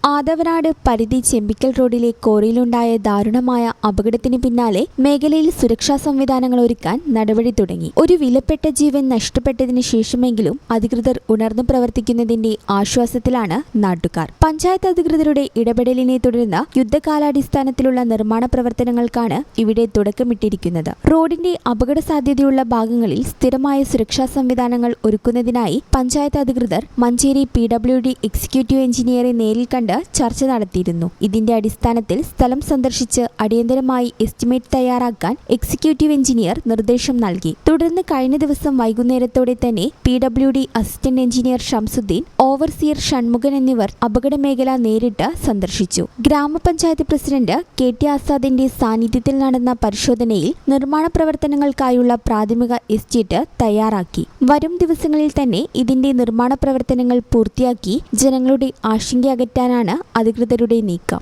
ആദവനാട് പരിധി ചെമ്പിക്കൽ റോഡിലെ കോറിയിലുണ്ടായ ദാരുണമായ അപകടത്തിന് പിന്നാലെ മേഖലയിൽ സുരക്ഷാ സംവിധാനങ്ങൾ ഒരുക്കാൻ നടപടി തുടങ്ങി. ഒരു വിലപ്പെട്ട ജീവൻ നഷ്ടപ്പെട്ടതിന് ശേഷമെങ്കിലും അധികൃതർ ഉണർന്നു പ്രവർത്തിക്കുന്നതിന്റെ ആശ്വാസത്തിലാണ് നാട്ടുകാർ. പഞ്ചായത്ത് അധികൃതരുടെ ഇടപെടലിനെ തുടർന്ന് യുദ്ധകാലാടിസ്ഥാനത്തിലുള്ള നിർമ്മാണ പ്രവർത്തനങ്ങൾക്കാണ് ഇവിടെ തുടക്കമിട്ടിരിക്കുന്നത്. റോഡിന്റെ അപകട സാധ്യതയുള്ള ഭാഗങ്ങളിൽ സ്ഥിരമായ സുരക്ഷാ സംവിധാനങ്ങൾ ഒരുക്കുന്നതിനായി പഞ്ചായത്ത് അധികൃതർ മഞ്ചേരി PWD എക്സിക്യൂട്ടീവ് എഞ്ചിനീയറെ നേരിൽ കണ്ട് ചർച്ച നടത്തിയിരുന്നു. ഇതിന്റെ അടിസ്ഥാനത്തിൽ സ്ഥലം സന്ദർശിച്ച് അടിയന്തരമായി എസ്റ്റിമേറ്റ് തയ്യാറാക്കാൻ എക്സിക്യൂട്ടീവ് എഞ്ചിനീയർ നിർദ്ദേശം നൽകി. തുടർന്ന് കഴിഞ്ഞ ദിവസം വൈകുന്നേരത്തോടെ തന്നെ PWD assistant engineer Shamsuddin, overseer Shanmukhan എന്നിവർ അപകട മേഖല നേരിട്ട് സന്ദർശിച്ചു. ഗ്രാമപഞ്ചായത്ത് പ്രസിഡന്റ് KT ആസാദിന്റെ സാന്നിധ്യത്തിൽ നടന്ന പരിശോധനയിൽ നിർമ്മാണ പ്രവർത്തനങ്ങൾക്കായുള്ള പ്രാഥമിക എസ്റ്റിമേറ്റ് തയ്യാറാക്കി. വരും ദിവസങ്ങളിൽ തന്നെ ഇതിന്റെ നിർമ്മാണ പ്രവർത്തനങ്ങൾ പൂർത്തിയാക്കി ജനങ്ങളുടെ ആശങ്ക അകറ്റാനാണ് അധികൃതരുടെ നീക്കം.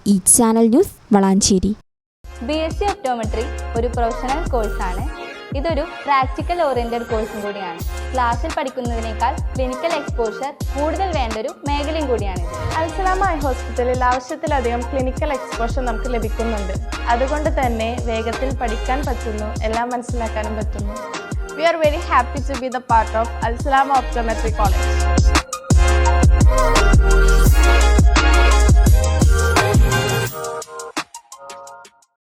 ഈ channel news Valanchery. BSc optometry ഒരു പ്രൊഫഷണൽ കോഴ്സാണ്. ഇതൊരു പ്രാക്ടിക്കൽ ഓറിയന്റഡ് കോഴ്സും കൂടിയാണ്. ക്ലാസ്സിൽ പഠിക്കുന്നതിനേക്കാൾ ക്ലിനിക്കൽ എക്സ്പോഷർ കൂടുതൽ വേണ്ടൊരു മേഖലയും കൂടിയാണ്. അൽസലാമ ഐ ഹോസ്പിറ്റലിൽ ആവശ്യത്തിലധികം ക്ലിനിക്കൽ എക്സ്പോഷർ നമുക്ക് ലഭിക്കുന്നുണ്ട്. അതുകൊണ്ട് തന്നെ വേഗത്തിൽ പഠിക്കാൻ പറ്റുന്നു, എല്ലാം മനസ്സിലാക്കാനും പറ്റുന്നു. We are very happy to be the part of Al Salama Optometry College.